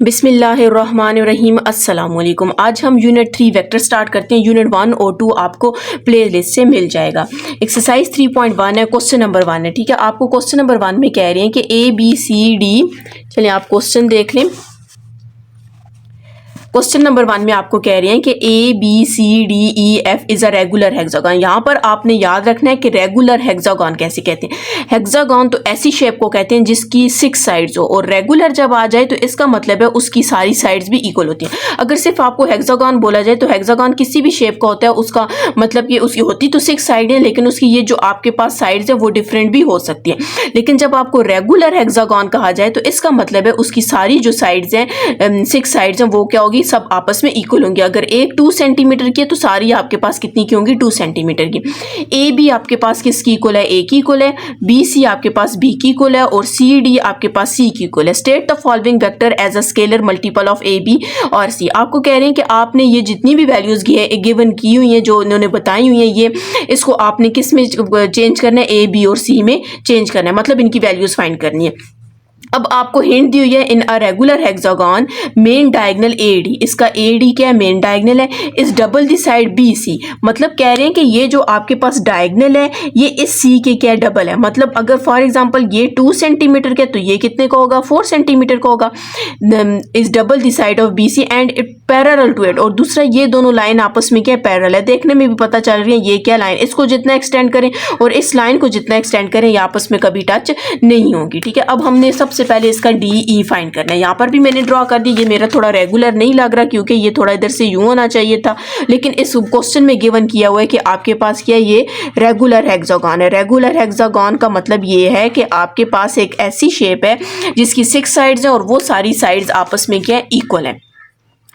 बिस्मिल्लाहिर्रहमानिर्रहीम अस्सलाम वालेकुम। आज हम यूनिट 3 वेक्टर स्टार्ट करते हैं। यूनिट 1 और 2 आपको प्ले लिस्ट से मिल जाएगा। एक्सरसाइज 3.1 है, क्वेश्चन नंबर 1 है। ठीक है, आपको क्वेश्चन नंबर 1 में कह रहे हैं कि ए बी सी डी। चलिए आप क्वेश्चन देख लें। क्वेश्चन नंबर 1 में आपको कह रहे हैं कि A B C D E F is a regular hexagon. यहाँ पर आपने याद रखना है कि रेगुलर हेक्सागन कैसे कहते हैं। हेक्सागन तो ऐसी शेप को कहते हैं जिसकी 6 साइड्स हो, और रेगुलर जब आ जाए तो इसका मतलब है उसकी सारी साइड्स भी इक्वल होती हैं। अगर सिर्फ आपको हेक्सागन बोला जाए तो हेक्सागन किसी भी शेप का होता है, उसका मतलब कि उसकी होती तो 6 साइड है, लेकिन उसकी ये जो आपके पास साइड्स है वो डिफरेंट भी हो सकती है। लेकिन जब आपको रेगुलर हेक्सागन कहा जाए तो इसका मतलब है उसकी सारी जो साइड्स हैं 6 साइड्स हैं वो क्या होगी, सब आपस में इक्वल होंगी। अगर एक 2 सेंटीमीटर की है तो सारी आपके पास कितनी की होंगी, 2 सेंटीमीटर की। ए बी आपके पास किसकी इक्वल है, ए की इक्वल है। बी सी आपके पास बी की इक्वल है, और सी डी आपके पास सी की इक्वल है। State the following vector as a scalar multiple of A B और सी। आपको कह रहे हैं कि आपने ये जितनी भी वैल्यूज गिवन की हुई है, जो उन्होंने बताई हुई है, ये इसको आपने किस में चेंज करना है, ए बी और सी में चेंज करना है, मतलब इनकी वैल्यूज फाइंड करनी है। अब आपको हिंट दी हुई है, in a regular hexagon main diagonal A D. इसका ए डी क्या है, मेन डायगोनल है। Is double the side B C, मतलब कह रहे हैं कि ये जो आपके पास डायगोनल है ये इस सी के क्या डबल है। मतलब अगर फॉर एग्जांपल ये 2 सेंटीमीटर का तो ये कितने का होगा, 4 सेंटीमीटर का होगा। इस double the side of B C and it parallel to it. और दूसरा ये दोनों लाइन आपस में क्या पैरेलल है, देखने में भी पता चल रही है ये क्या लाइन। इसको जितना एक्सटेंड करें और इस लाइन को जितना एक्सटेंड करें ये आपस में कभी टच नहीं होगी। ठीक है, अब हमने सबसे पहले इसका डी ई फाइंड करना है। यहाँ पर भी मैंने ड्रॉ कर दी। ये मेरा थोड़ा रेगुलर नहीं लग रहा क्योंकि ये थोड़ा इधर से यूं होना चाहिए था, लेकिन इस क्वेश्चन में गिवन किया हुआ है कि आपके पास क्या है, ये रेगुलर हेक्सागन है। रेगुलर हेक्सागन का मतलब ये है कि आपके पास एक ऐसी शेप है जिसकी 6 साइड्स हैं और वो सारी साइड्स आपस में क्या है, इक्वल है।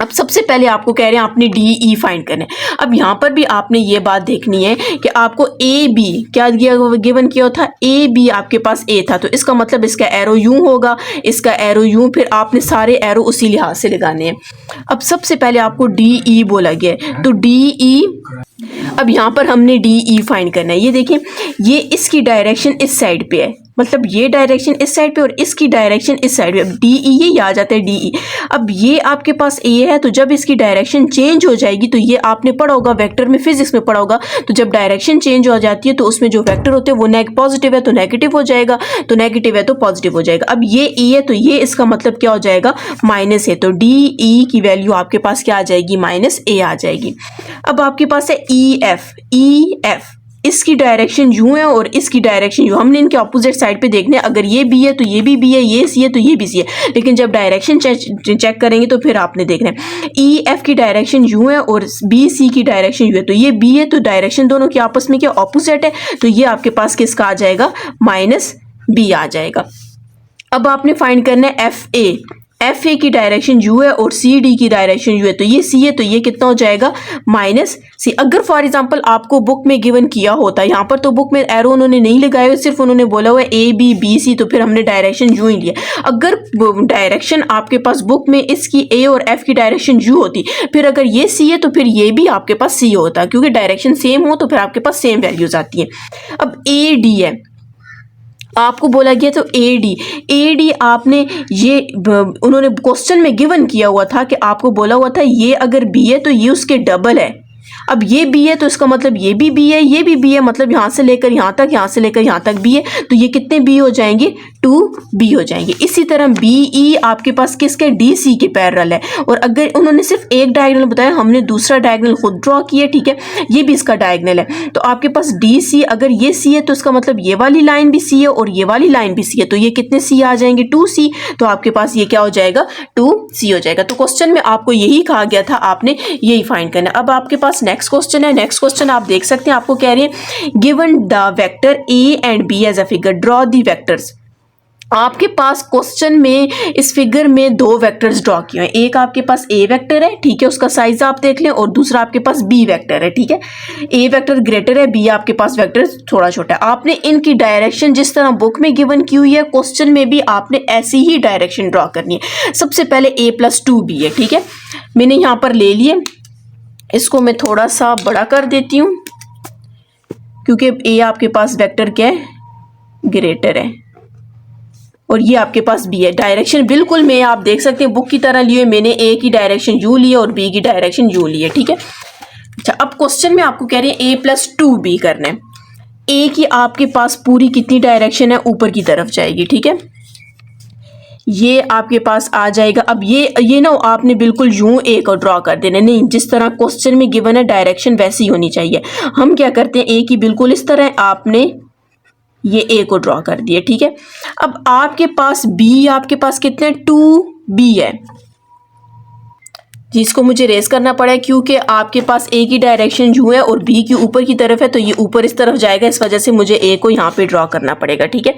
अब सबसे पहले आपको कह रहे हैं आपने डी ई फाइंड करना है। अब यहाँ पर भी आपने ये बात देखनी है कि आपको ए बी क्या गिवन किया था, ए बी आपके पास ए था, तो इसका मतलब इसका एरो यूं होगा, इसका एरो यूं, फिर आपने सारे एरो उसी लिहाज से लगाने हैं। अब सबसे पहले आपको डी ई बोला गया है, तो डी ई, अब यहाँ पर हमने डी ई फाइंड करना है। ये देखिए, ये इसकी डायरेक्शन इस साइड पे है, मतलब ये डायरेक्शन इस साइड पे और इसकी डायरेक्शन इस साइड पे। डी ई ये आ जाता है डी ई। अब ये आपके पास ए है, तो जब इसकी डायरेक्शन चेंज हो जाएगी, तो ये आपने पढ़ा होगा वेक्टर में, फिजिक्स में पढ़ा होगा, तो जब डायरेक्शन चेंज हो जाती है तो उसमें जो वेक्टर होते हैं वो पॉजिटिव है तो नेगेटिव हो जाएगा, तो नेगेटिव है तो पॉजिटिव हो जाएगा। अब ये ई है तो ये इसका मतलब क्या हो जाएगा, माइनस है, तो डी ई की वैल्यू आपके पास क्या आ जाएगी, माइनस ए आ जाएगी। अब आपके पास है ई एफ। ई एफ इसकी डायरेक्शन यूं है और इसकी डायरेक्शन यूं, हमने इनके ऑपोजिट साइड पे देखने, अगर ये बी है तो ये भी बी है, ये सी है तो ये भी सी है, लेकिन जब डायरेक्शन चेक करेंगे तो फिर आपने देखना है ई एफ की डायरेक्शन यूं है और बी सी की डायरेक्शन यूं है, तो ये बी है तो डायरेक्शन दोनों की आपस में क्या ऑपोजिट है, तो ये आपके पास किसका आ जाएगा, माइनस बी आ जाएगा। अब आपने फाइंड करना है एफ ए। एफ ए की डायरेक्शन यू है और सी डी की डायरेक्शन यू है, तो ये सी है तो ये कितना हो जाएगा, माइनस सी। अगर फॉर एग्जांपल आपको बुक में गिवन किया होता, यहाँ पर तो बुक में एरो उन्होंने नहीं लगाया हुआ, सिर्फ उन्होंने बोला हुआ है ए बी बी सी, तो फिर हमने डायरेक्शन यू ही लिया। अगर डायरेक्शन आपके पास बुक में इसकी ए और एफ की डायरेक्शन यू होती, फिर अगर ये सी है तो फिर ये भी आपके पास सी होता, क्योंकि डायरेक्शन सेम हो तो फिर आपके पास सेम वैल्यूज आती है। अब ए डी है, आपको बोला गया तो ए डी। ए डी आपने ये उन्होंने क्वेश्चन में गिवन किया हुआ था कि आपको बोला हुआ था ये अगर बी है तो ये उसके डबल है। अब ये बी है तो इसका मतलब ये भी बी है, ये भी बी है, मतलब यहाँ से लेकर यहाँ तक, यहाँ से लेकर यहाँ तक बी है, तो ये कितने बी हो जाएंगे, 2 बी हो जाएंगे। इसी तरह बी ई आपके पास किसके, डी सी के पैरेलल है। और अगर उन्होंने सिर्फ एक डायगोनल बताया, हमने दूसरा डायगोनल खुद ड्रॉ किया, ठीक है, ये भी इसका डायगोनल है, तो आपके पास डी सी, अगर ये सी है तो इसका मतलब ये वाली लाइन भी सी है और ये वाली लाइन भी सी है, तो ये कितने सी आ जाएंगे, 2 सी, तो आपके पास ये क्या हो जाएगा, 2 सी हो जाएगा। तो क्वेश्चन में आपको यही कहा गया था, आपने यही फाइंड करना। अब आपके पास नेक्स्ट क्वेश्चन है। नेक्स्ट क्वेश्चन आप देख सकते हैं, आपको कह रहे हैं given the vector A and B as a figure, draw the vectors. आपके पास क्वेश्चन में इस फिगर में 2 वेक्टर्स ड्रॉ किए हैं। एक आपके पास ए वेक्टर है, ठीक है, उसका साइज आप देख लें, और दूसरा आपके पास बी वेक्टर है, ठीक है। ए वेक्टर ग्रेटर है, बी आपके पास वेक्टर थोड़ा छोटा है। आपने इनकी डायरेक्शन जिस तरह बुक में गिवन की हुई है, क्वेश्चन में भी आपने ऐसी ही डायरेक्शन ड्रॉ करनी है। सबसे पहले a + 2b है, ठीक है, मैंने यहाँ पर ले लिए, इसको मैं थोड़ा सा बड़ा कर देती हूँ क्योंकि ए आपके पास वेक्टर क्या है, ग्रेटर है। और ये आपके पास बी है। डायरेक्शन बिल्कुल मैं आप देख सकते हैं बुक की तरह लिए, मैंने ए की डायरेक्शन यू ली है और बी की डायरेक्शन यू ली है, ठीक है। अच्छा, अब क्वेश्चन में आपको कह रहे हैं a+2b करना है। ए की आपके पास पूरी कितनी डायरेक्शन है, ऊपर की तरफ जाएगी, ठीक है। ये आपके पास आ जाएगा। अब ये ना आपने बिल्कुल यूं ए को ड्रॉ कर देना, नहीं, जिस तरह क्वेश्चन में गिवन है डायरेक्शन वैसी होनी चाहिए। हम क्या करते हैं, ए की बिल्कुल इस तरह आपने ये ए को ड्रॉ कर दिया, ठीक है। अब आपके पास बी, आपके पास कितने 2b है, जिसको मुझे रेस करना पड़ा है क्योंकि आपके पास ए की डायरेक्शन यू है और बी की ऊपर की तरफ है, तो ये ऊपर इस तरफ जाएगा, इस वजह से मुझे ए को यहाँ पे ड्रॉ करना पड़ेगा, ठीक है।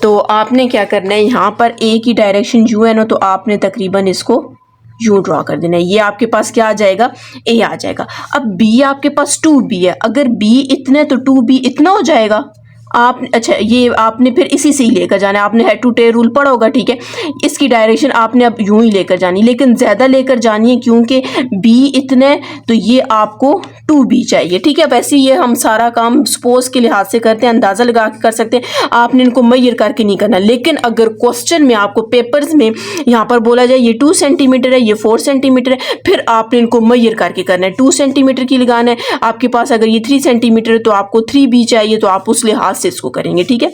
तो आपने क्या करना है, यहाँ पर ए की डायरेक्शन यू है ना, तो आपने तकरीबन इसको यू ड्रॉ कर देना है। ये आपके पास क्या आ जाएगा, ए आ जाएगा। अब बी आपके पास 2b है, अगर बी इतना है तो 2b इतना हो जाएगा। आप अच्छा, ये आपने फिर इसी से ही लेकर जाना है, आपने हेड टू टेल रूल पढ़ा होगा, ठीक है। इसकी डायरेक्शन आपने अब यूं ही लेकर जानी, लेकिन ज़्यादा लेकर जानी है क्योंकि बी इतने, तो ये आपको 2b चाहिए, ठीक है। वैसे ये हम सारा काम सपोज के लिहाज से करते हैं, अंदाज़ा लगा के कर सकते हैं, आपने इनको मैयर करके नहीं करना। लेकिन अगर क्वेश्चन में आपको पेपर्स में यहाँ पर बोला जाए ये 2 सेंटीमीटर है, ये 4 सेंटीमीटर है, फिर आपने इनको मैयर करके करना है। 2 सेंटीमीटर की लगाना है, आपके पास अगर ये 3 सेंटीमीटर है तो आपको 3b चाहिए, तो आप उस लिहाज से इसको करेंगे, ठीक है।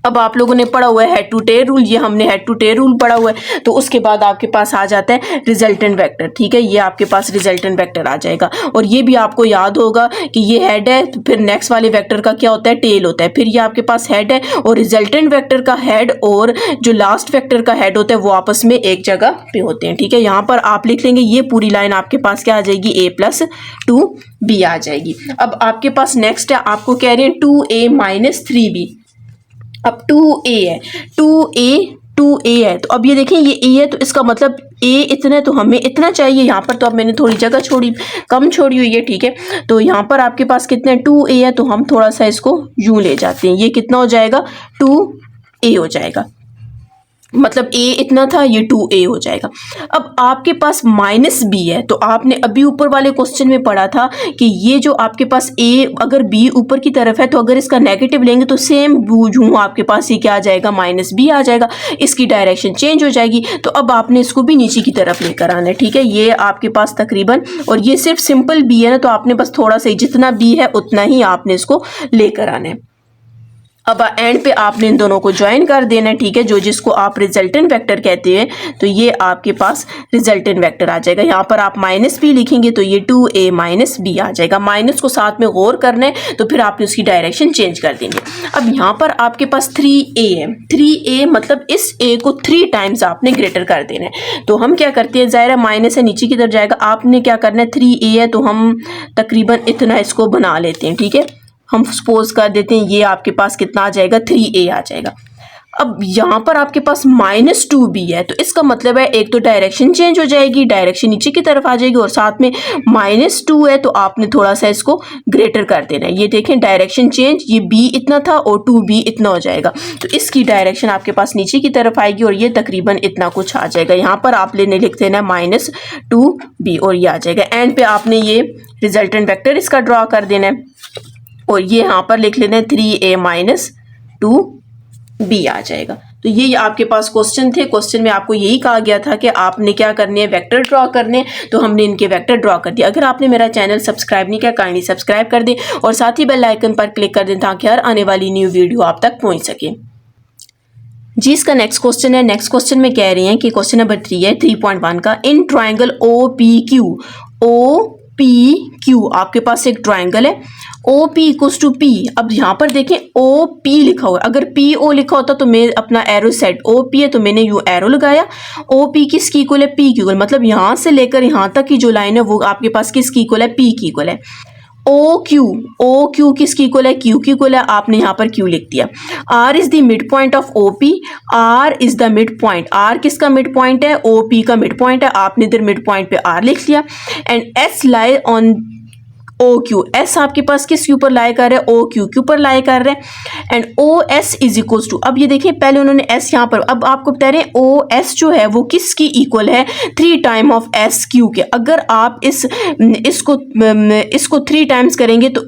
अब आप लोगों ने पढ़ा हुआ है हेड टू टेल रूल, ये हमने हेड टू टेल रूल पढ़ा हुआ है, तो उसके बाद आपके पास आ जाता है रिजल्टेंट वेक्टर, ठीक है। ये आपके पास रिजल्टेंट वेक्टर आ जाएगा, और ये भी आपको याद होगा कि ये हेड है, तो फिर नेक्स्ट वाले वेक्टर का क्या होता है, टेल होता है। फिर ये आपके पास हेड है, और रिजल्टेंट वेक्टर का हेड और जो लास्ट वेक्टर का हेड होता है वो आपस में एक जगह पे होते हैं, ठीक है। यहाँ पर आप लिख लेंगे, ये पूरी लाइन आपके पास क्या आ जाएगी, a+2b आ जाएगी। अब आपके पास नेक्स्ट है, आपको कह रहे हैं 2a-3b। अब 2a है, 2a है, तो अब ये देखें ये a है, तो इसका मतलब a इतना है, तो हमें इतना चाहिए। यहाँ पर तो अब मैंने थोड़ी जगह छोड़ी, कम छोड़ी हुई है, ठीक है। तो यहाँ पर आपके पास कितना है, 2a है, तो हम थोड़ा सा इसको यूं ले जाते हैं, ये कितना हो जाएगा, 2a हो जाएगा। मतलब a इतना था, ये 2a हो जाएगा। अब आपके पास -b है, तो आपने अभी ऊपर वाले क्वेश्चन में पढ़ा था कि ये जो आपके पास a, अगर b ऊपर की तरफ है, तो अगर इसका नेगेटिव लेंगे तो सेम बूझूँ आपके पास ये क्या आ जाएगा, -b आ जाएगा, इसकी डायरेक्शन चेंज हो जाएगी। तो अब आपने इसको भी नीचे की तरफ लेकर आना है, ठीक है। ये आपके पास तकरीबन, और ये सिर्फ सिंपल b है ना, तो आपने बस थोड़ा सा जितना b है उतना ही आपने इसको लेकर आना है। अब एंड पे आपने इन दोनों को ज्वाइन कर देना है, ठीक है, जो जिसको आप रिजल्टेंट वेक्टर कहते हैं। तो ये आपके पास रिजल्टेंट वेक्टर आ जाएगा। यहाँ पर आप -b लिखेंगे तो ये 2a-b आ जाएगा। माइनस को साथ में गौर करना है, तो फिर आपने उसकी डायरेक्शन चेंज कर देंगे। अब यहाँ पर आपके पास 3a है, 3a मतलब इस a को 3 टाइम्स आपने ग्रेटर कर देना है। तो हम क्या करते हैं, ज़ाहिर है माइनस है, नीचे की तरफ जाएगा, आपने क्या करना है, 3a है, तो हम तकरीबन इतना इसको बना लेते हैं, ठीक है। हम सपोज कर देते हैं ये आपके पास कितना आ जाएगा, 3a आ जाएगा। अब यहाँ पर आपके पास -2b है, तो इसका मतलब है एक तो डायरेक्शन चेंज हो जाएगी, डायरेक्शन नीचे की तरफ आ जाएगी, और साथ में -2 है, तो आपने थोड़ा सा इसको ग्रेटर कर देना है। ये देखें डायरेक्शन चेंज, ये b इतना था और 2b इतना हो जाएगा, तो इसकी डायरेक्शन आपके पास नीचे की तरफ आएगी, और ये तकरीबन इतना कुछ आ जाएगा। यहाँ पर आप लेने लिख देना -2b, और ये आ जाएगा। एंड पे आपने ये रिजल्टेंट वेक्टर इसका ड्रॉ कर देना है, और ये यहाँ पर लिख लेना है 3a-2b आ जाएगा। तो ये आपके पास क्वेश्चन थे। क्वेश्चन में आपको यही कहा गया था कि आपने क्या करने हैं, वेक्टर ड्रॉ करने, तो हमने इनके वेक्टर ड्रॉ कर दिया। अगर आपने मेरा चैनल सब्सक्राइब नहीं किया, काइंडली सब्सक्राइब कर दें, और साथ ही बेल आइकन पर क्लिक कर दें ताकि हर आने वाली न्यू वीडियो आप तक पहुँच सके। जी, इसका नेक्स्ट क्वेश्चन है। नेक्स्ट क्वेश्चन में कह रही हैं कि क्वेश्चन नंबर 3 है 3.1 का, इन ट्राइंगल OPQ आपके पास एक ट्राइंगल है, OP इक्वल्स टू P। अब यहाँ पर देखें OP लिखा हुआ है, अगर PO लिखा होता तो मैं अपना एरो सेट, OP है तो मैंने यू एरो लगाया। OP किसकी इक्वल है, P की इक्वल, मतलब यहाँ से लेकर यहाँ तक की जो लाइन है वो आपके पास किसकी इक्वल है, P की इक्वल है। OQ किसकी इक्वल है, Q की इक्वल है, आपने यहाँ पर Q लिख दिया। R is the mid point of OP, R is the mid point, R किसका मिड पॉइंट है, OP का मिड पॉइंट है, आपने इधर मिड पॉइंट पे R लिख लिया। And S lie on OQ, S आपके पास किसके ऊपर लाई कर रहे हैं, OQ के ऊपर लाई कर रहे हैं। And OS is equals to, अब ये देखिए पहले उन्होंने S यहाँ पर, अब आपको बता रहे हैं OS जो है वो किसकी इक्वल है, 3 टाइम ऑफ SQ के। अगर आप इसको 3 टाइम्स करेंगे तो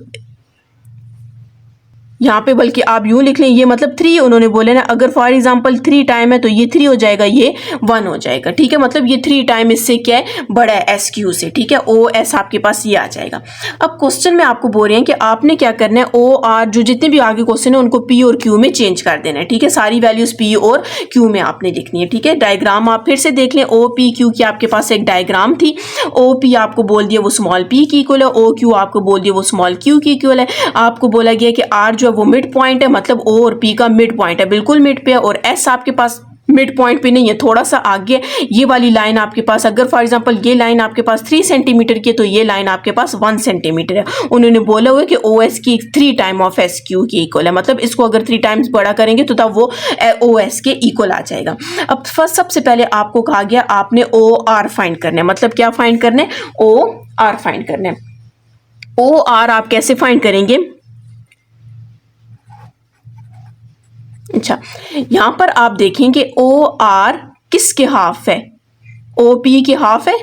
यहाँ पे बल्कि आप यूं लिख लें, ये मतलब 3 उन्होंने बोले ना, अगर फॉर एग्जांपल 3 टाइम है तो ये 3 हो जाएगा, ये 1 हो जाएगा, ठीक है। मतलब ये 3 टाइम इससे क्या है, बड़ा है एस क्यू से, ठीक है। ओ एस आपके पास ये आ जाएगा। अब क्वेश्चन में आपको बोल रहे हैं कि आपने क्या करना है, ओ आर जो जितने भी आगे क्वेश्चन है उनको पी और क्यू में चेंज कर देना है, ठीक है। सारी वैल्यूज पी और क्यू में आपने लिखनी है, ठीक है। डायग्राम आप फिर से देख लें, ओ पी क्यू की आपके पास एक डायग्राम थी। ओ पी आपको बोल दिया वो स्मॉल पी की इक्वल है, ओ क्यू आपको बोल दिया वो स्मॉल क्यू की इक्वल है। आपको बोला गया कि आर जो है वो मिड पॉइंट है, मतलब ओ और पी का मिड पॉइंट है, बिल्कुल मिड पे है। और एस आपके पास मिड पॉइंट पे नहीं है, थोड़ा सा आगे। ये वाली लाइन आपके पास, अगर फॉर एग्जांपल ये लाइन आपके पास 3 सेंटीमीटर की है तो ये लाइन आपके पास 1 सेंटीमीटर है। उन्होंने बोला हुआ है कि ओ एस की 3 टाइम ऑफ एस क्यू की इक्वल है, मतलब इसको अगर 3 टाइम्स बड़ा करेंगे तो तब वो ओ एस के इक्वल आ जाएगा। अब फर्स्ट सबसे पहले आपको कहा गया आपने ओ आर फाइंड करना है, मतलब क्या फाइंड करना है, ओ आर फाइंड करना है। ओ आर आप कैसे फाइंड करेंगे, अच्छा यहां पर आप देखेंगे ओ आर किसके हाफ है, ओ पी के हाफ है,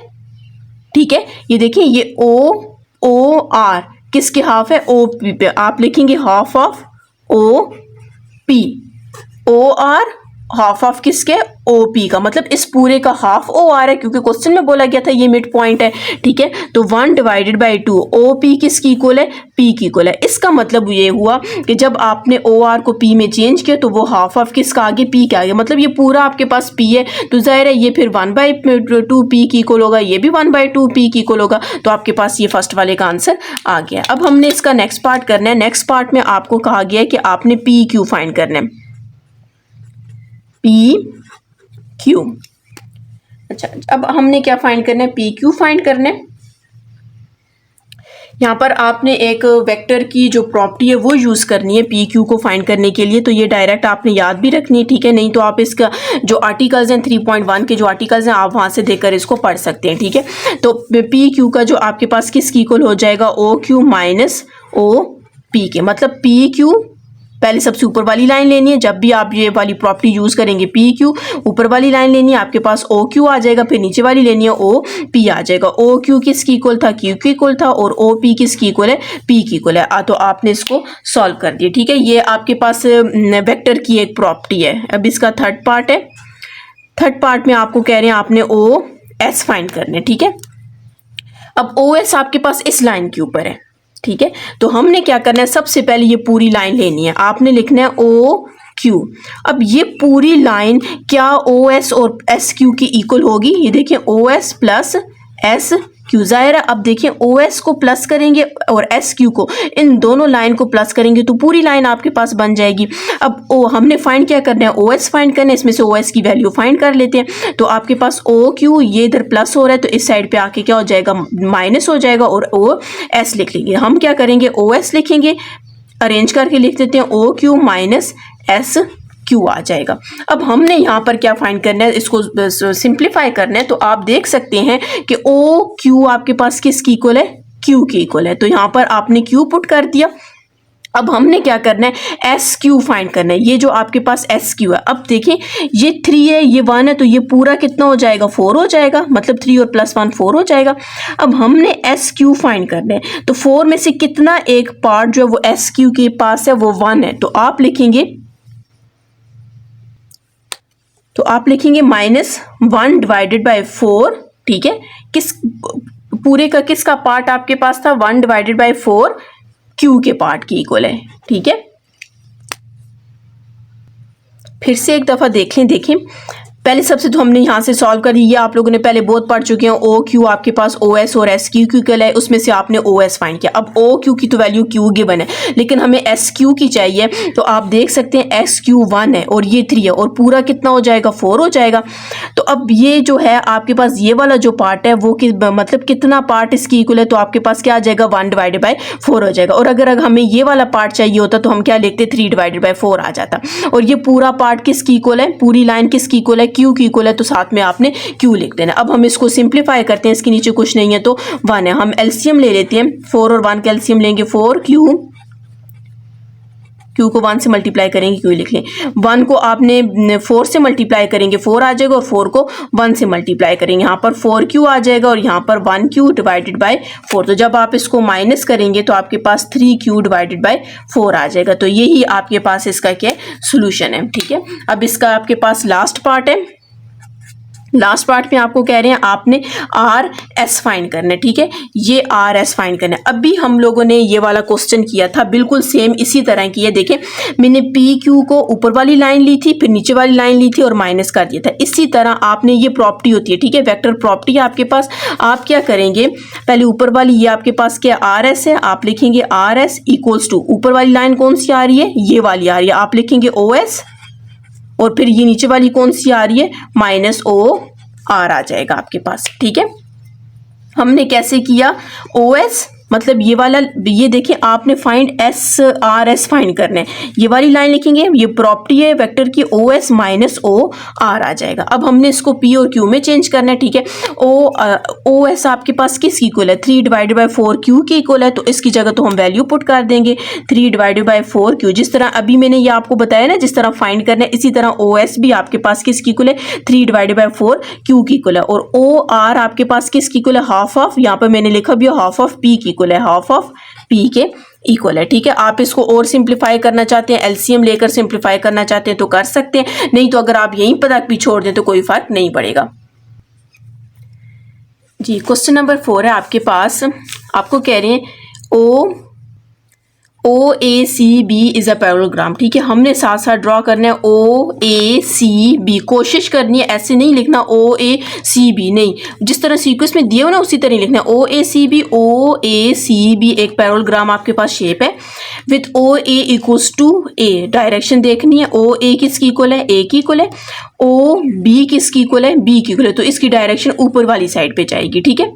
ठीक है। ये देखिए ये ओ आर किसके हाफ है, ओ पी पे। आप लिखेंगे half of O P, O R half of किसके, ओ पी का, मतलब इस पूरे का हाफ ओ आर है, क्योंकि क्वेश्चन में बोला गया था ये मिड पॉइंट है, ठीक है। तो 1 डिवाइडेड बाई 2, ओ पी किसकी इक्वल है, पी की इक्वल है। इसका मतलब ये हुआ कि जब आपने ओ आर को पी में चेंज किया तो वो हाफ ऑफ किसका आगे, पी के आगे, मतलब ये पूरा आपके पास पी है, तो जाहिर है ये फिर 1/2 पी की इक्वल होगा, ये भी 1/2 पी की इक्वल होगा। तो आपके पास ये फर्स्ट वाले का आंसर आ गया। अब हमने इसका नेक्स्ट पार्ट करना है। नेक्स्ट पार्ट में आपको कहा गया है कि आपने पी क्यू फाइंड करना है, पी क्यू। अच्छा अब हमने क्या फाइंड करना है, पी क्यू फाइंड करना है। यहाँ पर आपने एक वेक्टर की जो प्रॉपर्टी है वो यूज़ करनी है पी क्यू को फाइंड करने के लिए, तो ये डायरेक्ट आपने याद भी रखनी है, ठीक है। नहीं तो आप इसका जो आर्टिकल्स हैं 3.1 के जो आर्टिकल्स हैं आप वहाँ से देखकर इसको पढ़ सकते हैं, ठीक है। तो पी क्यू का जो आपके पास किसकी इक्वल हो जाएगा, O Q minus O P के, मतलब पी क्यू पहले सबसे ऊपर वाली लाइन लेनी है। जब भी आप ये वाली प्रॉपर्टी यूज करेंगे पी क्यू, ऊपर वाली लाइन लेनी है, आपके पास ओ क्यू आ जाएगा, फिर नीचे वाली लेनी है ओ पी आ जाएगा। ओ क्यू किसकी इक्वल था, क्यू की इक्वल था, और ओ पी किसकी इक्वल है, पी की इक्वल है। तो आपने इसको सॉल्व कर दिया, ठीक है। ये आपके पास वेक्टर की एक प्रॉपर्टी है। अब इसका थर्ड पार्ट है। थर्ड पार्ट में आपको कह रहे हैं आपने ओ एस फाइंड करने, ठीक है। अब ओ एस आपके पास इस लाइन के ऊपर है, ठीक है। तो हमने क्या करना है, सबसे पहले ये पूरी लाइन लेनी है, आपने लिखना है ओ क्यू। अब ये पूरी लाइन क्या ओ एस और एस क्यू की इक्वल होगी, ये देखिए O S plus S Q, जाहिर है। अब देखिए ओ एस को प्लस करेंगे और एस क्यू को, इन दोनों लाइन को प्लस करेंगे तो पूरी लाइन आपके पास बन जाएगी। अब ओ हमने फाइंड क्या करना है, ओ एस फाइंड करना है, इसमें से ओ एस की वैल्यू फाइंड कर लेते हैं। तो आपके पास ओ क्यू ये इधर प्लस हो रहा है तो इस साइड पे आके क्या हो जाएगा, माइनस हो जाएगा, और ओ एस लिख लेंगे। हम क्या करेंगे, ओ एस लिखेंगे, अरेंज करके लिख देते हैं O Q minus S Q आ जाएगा। अब हमने यहाँ पर क्या फाइंड करना है, इसको सिंप्लीफाई करना है। तो आप देख सकते हैं कि ओ क्यू आपके पास किसकी इक्वल है, क्यू की इक्वल है, तो यहाँ पर आपने क्यू पुट कर दिया। अब हमने क्या करना है, एस क्यू फाइंड करना है, ये जो आपके पास एस क्यू है। अब देखें ये 3 है, ये 1 है, तो ये पूरा कितना हो जाएगा, 4 हो जाएगा, मतलब 3 और प्लस 1 4 हो जाएगा। अब हमने एस क्यू फाइंड करना है, तो 4 में से कितना एक पार्ट जो है वो एस क्यू के पास है वो 1 है, तो आप लिखेंगे -1 डिवाइडेड बाई 4, ठीक है। किस पूरे का किसका पार्ट आपके पास था, 1 डिवाइडेड बाई 4 क्यू के पार्ट की इक्वल है, ठीक है। फिर से एक दफा देखें पहले सबसे तो हमने यहाँ से सॉल्व करी, ये आप लोगों ने पहले बहुत पढ़ चुके हैं। ओ क्यू आपके पास ओ एस और एस क्यू इक्वल है, उसमें से आपने ओ एस फाइंड किया। अब ओ क्यू की तो वैल्यू क्यू गिवन है, लेकिन हमें एस क्यू की चाहिए। तो आप देख सकते हैं एस क्यू 1 है और ये 3 है, और पूरा कितना हो जाएगा, 4 हो जाएगा। तो अब ये जो है आपके पास ये वाला जो पार्ट है वो मतलब कितना पार्ट इसकी इक्वल है, तो आपके पास क्या आ जाएगा, 1 डिवाइडेड बाई 4 हो जाएगा। और अगर हमें ये वाला पार्ट चाहिए होता तो हम क्या लिखते, 3 डिवाइडेड बाई 4 आ जाता। और ये पूरा पार्ट किसकी इक्वल है, पूरी लाइन किसकी इक्वल है, क्यू की इक्वल है, तो साथ में आपने क्यू लिख देना। अब हम इसको सिंप्लीफाई करते हैं, इसके नीचे कुछ नहीं है तो 1 है। हम एलसीएम ले लेते हैं, 4 और 1 का एलसीएम लेंगे, 4 क्यू Q को 1 से मल्टीप्लाई करेंगे Q लिख लें। 1 को आपने 4 से मल्टीप्लाई करेंगे 4 आ जाएगा, और 4 को 1 से मल्टीप्लाई करेंगे यहाँ पर 4Q आ जाएगा, और यहाँ पर 1Q डिवाइडेड बाय 4। तो जब आप इसको माइनस करेंगे तो आपके पास 3Q डिवाइडेड बाय 4 आ जाएगा। तो यही आपके पास इसका क्या सोल्यूशन है। ठीक है, अब इसका आपके पास लास्ट पार्ट है। लास्ट पार्ट में आपको कह रहे हैं आपने आर एस फाइंड करना है। ठीक है, ये आर एस फाइंड करना है। अभी हम लोगों ने ये वाला क्वेश्चन किया था, बिल्कुल सेम इसी तरह की है। देखें, मैंने पी क्यू को ऊपर वाली लाइन ली थी, फिर नीचे वाली लाइन ली थी और माइनस कर दिया था। इसी तरह आपने ये प्रॉपर्टी होती है। ठीक है, वेक्टर प्रॉपर्टी है आपके पास। आप क्या करेंगे, पहले ऊपर वाली ये आपके पास क्या आर एस है, आप लिखेंगे आर एस इक्वल्स टू, ऊपर वाली लाइन कौन सी आ रही है, ये वाली आ रही है, आप लिखेंगे ओ एस, और फिर ये नीचे वाली कौन सी आ रही है, माइनस ओ आर आ जाएगा आपके पास। ठीक है, हमने कैसे किया, ओ एस मतलब ये वाला, ये देखिए आपने find S R S find करना है। ये वाली लाइन लिखेंगे, ये प्रॉपर्टी है वेक्टर की, O S minus O R आ जाएगा। अब हमने इसको पी और क्यू में चेंज करना है। ठीक है, ओ एस आपके पास किसकी इक्वल है, 3 डिवाइडेड बाय 4 क्यू की इक्वल है, तो इसकी जगह तो हम वैल्यू पुट कर देंगे 3 डिवाइडेड बाय 4 क्यू। जिस तरह अभी मैंने ये आपको बताया ना, जिस तरह फाइंड करना है, इसी तरह ओ एस भी आपके पास किसकी इक्वल है, 3 डिवाइडेड बाय 4 क्यू की इक्वल है, और ओ आर आपके पास किसकी इक्वल है, हाफ ऑफ, यहाँ पर मैंने लिखा भी हाफ ऑफ पी की इक्वल है, हाफ ऑफ पी के इक्वल है। ठीक है, आप इसको और सिंप्लीफाई करना चाहते हैं, एलसीएम लेकर सिंप्लीफाई करना चाहते हैं तो कर सकते हैं, नहीं तो अगर आप यहीं पर तक भी छोड़ दें तो कोई फर्क नहीं पड़ेगा। जी, क्वेश्चन नंबर 4 है आपके पास। आपको कह रहे हैं O A C B is a parallelogram. ठीक है, हमने साथ साथ ड्रॉ करना है ओ ए सी बी। कोशिश करनी है ऐसे नहीं लिखना ओ ए सी बी, नहीं, जिस तरह सीक्वेंस में दिए हो ना उसी तरह लिखना है O A C B. O A C B एक पैरेललोग्राम आपके पास शेप है with O A equals to A. Direction देखनी है, ओ ए किसकी इक्वल है, ए की इक्वल है, ओ बी किसकी इक्वल है, बी की इक्वल है, तो इसकी डायरेक्शन ऊपर वाली साइड पे जाएगी। ठीक है,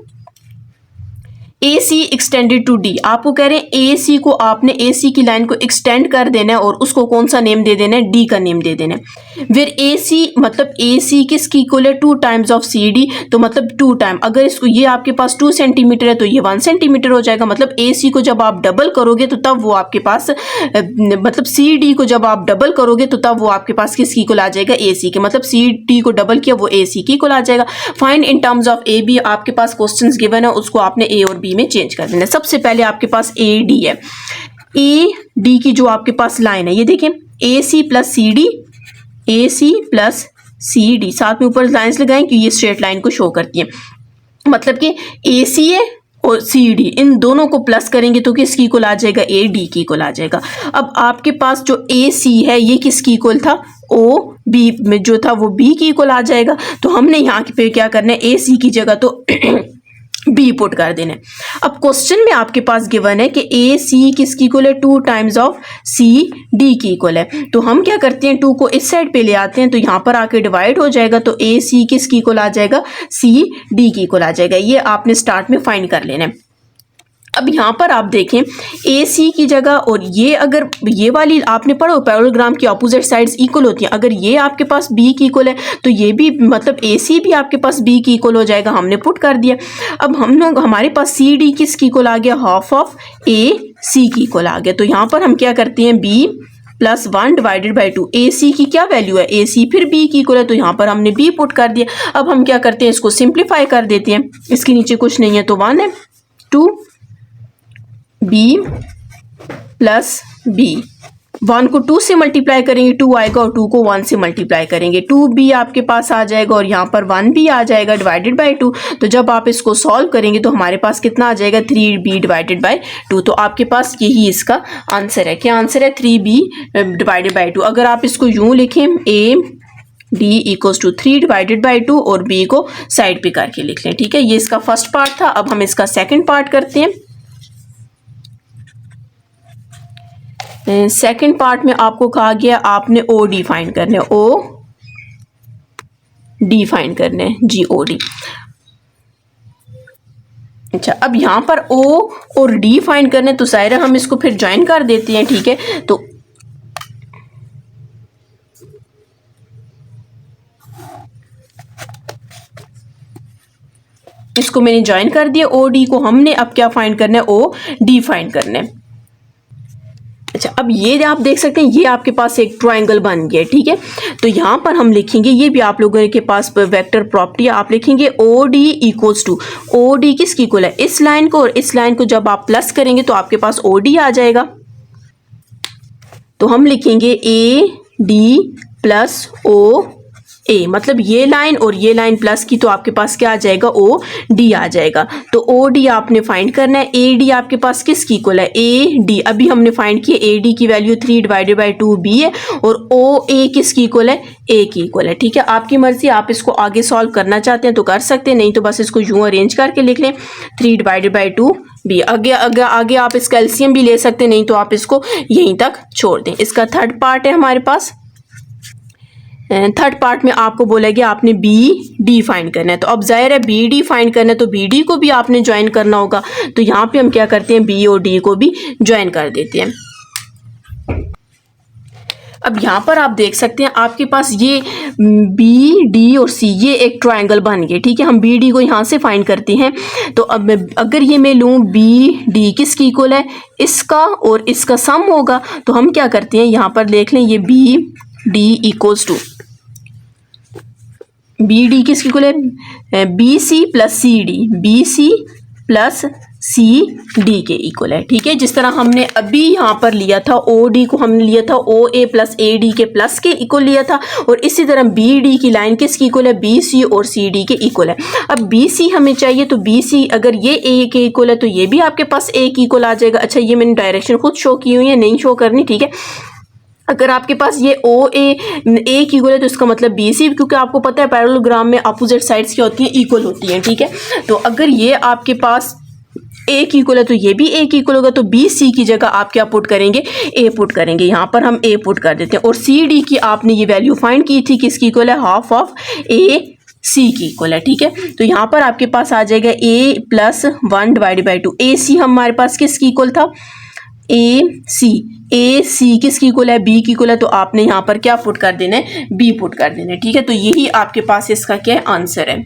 ए सी एक्सटेंडेड टू डी। आपको कह रहे हैं ए सी को आपने ए सी की लाइन को एक्सटेंड कर देना है और उसको कौन सा नेम दे देना है, डी का नेम दे देना है। फिर ए सी मतलब ए सी किसकी इक्वल है, 2 टाइम्स ऑफ सी डी, तो मतलब 2 टाइम, अगर इसको ये आपके पास 2 सेंटीमीटर है तो ये 1 सेंटीमीटर हो जाएगा। मतलब ए सी को जब आप डबल करोगे तो तब वो आपके पास मतलब सी डी को जब आप डबल करोगे तो तब वो आपके पास किसकी इक्वल आ जाएगा, ए सी के। मतलब सी डी को डबल किया वो ए सी की इक्वल आ जाएगा। Find in terms of A B, आपके पास क्वेश्चंस गिवन है, उसको आपने ए और बी में चेंज कर देना। सबसे पहले आपके पास ए डी है, ए डी की जो आपके पास लाइन है ये देखें, ए सी प्लस सी डी, ए सी प्लस सी डी, साथ में ऊपर लाइंस लगाएं कि ये स्ट्रेट लाइन को शो करती है। मतलब कि ए सी है और सी डी, इन दोनों को प्लस करेंगे तो किसकी इक्वल आ जाएगा, ए डी की इक्वल आ जाएगा। अब आपके पास जो ए सी है ये किसकी इक्वल था, ओ बी में जो था वो बी की इक्वल आ जाएगा। तो हमने यहाँ पे क्या करना है, ए सी की जगह तो बी पुट कर देना है। अब क्वेश्चन में आपके पास गिवन है कि ए सी किसकी इक्वल है, 2 टाइम्स ऑफ सी डी की इक्वल है। तो हम क्या करते हैं, 2 को इस साइड पे ले आते हैं तो यहाँ पर आके डिवाइड हो जाएगा, तो ए सी किसकी इक्वल आ जाएगा, सी डी की इक्वल आ जाएगा। ये आपने स्टार्ट में फाइंड कर लेना है। अब यहाँ पर आप देखें ए सी की जगह, और ये अगर ये वाली आपने पढ़ो पैरेललोग्राम की अपोजिट साइड्स इक्वल होती हैं, अगर ये आपके पास बी की इक्वल है तो ये भी मतलब ए सी भी आपके पास बी की इक्वल हो जाएगा, हमने पुट कर दिया। अब हम लोग हमारे पास सी डी किसकी इक्वल आ गया, हाफ ऑफ ए सी की इक्वल आ गया। तो यहाँ पर हम क्या करते हैं, बी प्लस 1 डिवाइडेड बाई 2। ए सी की क्या वैल्यू है, ए सी फिर बी की इक्वल है, तो यहाँ पर हमने बी पुट कर दिया। अब हम क्या करते हैं, इसको सिंप्लीफाई कर देते हैं, इसके नीचे कुछ नहीं है तो 1 है, 2 बी प्लस बी, 1 को 2 से मल्टीप्लाई करेंगे 2 आएगा, और 2 को 1 से मल्टीप्लाई करेंगे 2b आपके पास आ जाएगा, और यहाँ पर 1b आ जाएगा डिवाइडेड बाय 2। तो जब आप इसको सॉल्व करेंगे तो हमारे पास कितना आ जाएगा, 3b डिवाइडेड बाय 2। तो आपके पास यही इसका आंसर है। क्या आंसर है, 3b डिवाइडेड बाय 2। अगर आप इसको यूं लिखें, a d equals to 3 divided by 2 और b को साइड पे करके लिख लें। ठीक है, ये इसका फर्स्ट पार्ट था। अब हम इसका सेकेंड पार्ट करते हैं। सेकेंड पार्ट में आपको कहा गया आपने ओ डी फाइंड करने, ओ डी फाइंड करने, जी ओ डी। अच्छा, अब यहाँ पर ओ और डी फाइंड करने, तो जाहिर है हम इसको फिर ज्वाइन कर देते हैं। ठीक है, तो इसको मैंने ज्वाइन कर दिया ओ डी को। हमने अब क्या फाइंड करना है, ओ डी फाइंड करना है। अच्छा, अब ये आप देख सकते हैं ये आपके पास एक ट्रायंगल बन गया, ठीक है। तो यहाँ पर हम लिखेंगे, ये भी आप लोगों के पास वेक्टर प्रॉपर्टी, आप लिखेंगे O D equals to, O D किसकी इक्वल है, इस लाइन को और इस लाइन को जब आप प्लस करेंगे तो आपके पास ओ डी आ जाएगा। तो हम लिखेंगे ए डी प्लस ओ ए, मतलब ये लाइन और ये लाइन प्लस की तो आपके पास क्या आ जाएगा, ओ डी आ जाएगा। तो ओ डी आपने फाइंड करना है, ए डी आपके पास किसकी इक्वल है, ए डी, अभी हमने फाइंड किया ए डी की वैल्यू 3/2 बी है और ओ ए किसकी इक्वल है, ए की इक्वल है, ठीक है। आपकी मर्जी, आप इसको आगे सॉल्व करना चाहते हैं तो कर सकते हैं, नहीं तो बस इसको यूं अरेंज करके लिख लें 3/2 बी। आगे आप इसका एलसीएम भी ले सकते हैं, नहीं तो आप इसको यहीं तक छोड़ दें। इसका थर्ड पार्ट है हमारे पास, थर्ड पार्ट में आपको बोला गया आपने बी डी फाइंड करना है। तो अब जाहिर है बी डी फाइंड करना है तो बी डी को भी आपने ज्वाइन करना होगा। तो यहाँ पे हम क्या करते हैं, बी और डी को भी ज्वाइन कर देते हैं। अब यहाँ पर आप देख सकते हैं आपके पास ये बी डी और सी ये एक ट्रायंगल बन गए, ठीक है। हम बी डी को यहाँ से फाइंड करते हैं। तो अब अगर ये मैं लूँ बी डी किसकी इक्वल है, इसका और इसका सम होगा। तो हम क्या करते हैं, यहाँ पर देख लें, ये B D equals to, B D किसकी इक्वल है, B C plus C D, B C plus C D के इक्वल है, ठीक है। जिस तरह हमने अभी यहाँ पर लिया था ओ डी को हमने लिया था ओ ए प्लस ए डी के प्लस के इक्वल लिया था, और इसी तरह बी डी की लाइन किसकी इक्वल है, बी सी और सी डी के इक्वल है। अब बी सी हमें चाहिए, तो बी सी अगर ये ए के इक्वल है तो ये भी आपके पास ए के इक्वल आ जाएगा। अच्छा, ये मैंने डायरेक्शन खुद शो की हुई है, नहीं शो करनी, ठीक है। अगर आपके पास ये ओ ए की इक्वल है तो इसका मतलब बी सी, क्योंकि आपको पता है पैरेललोग्राम में अपोजिट साइड्स क्या होती हैं, इक्वल होती हैं, ठीक है। तो अगर ये आपके पास ए की इक्वल है तो ये भी ए की इक्वल होगा, तो बी सी की जगह आप क्या पुट करेंगे, ए पुट करेंगे। यहाँ पर हम ए पुट कर देते हैं। और सी डी की आपने ये वैल्यू फाइंड की थी, किसकी इक्वल है, हाफ ऑफ ए सी की इक्वल है, ठीक है। तो यहाँ पर आपके पास आ जाएगा ए प्लस 1/2। ए सी हमारे पास किसकी इक्वल था, ए सी किसकी इक्वल है, बी की इक्वल है। तो आपने यहाँ पर क्या पुट कर देना है, बी पुट कर देना है, ठीक है। तो यही आपके पास इसका क्या आंसर है।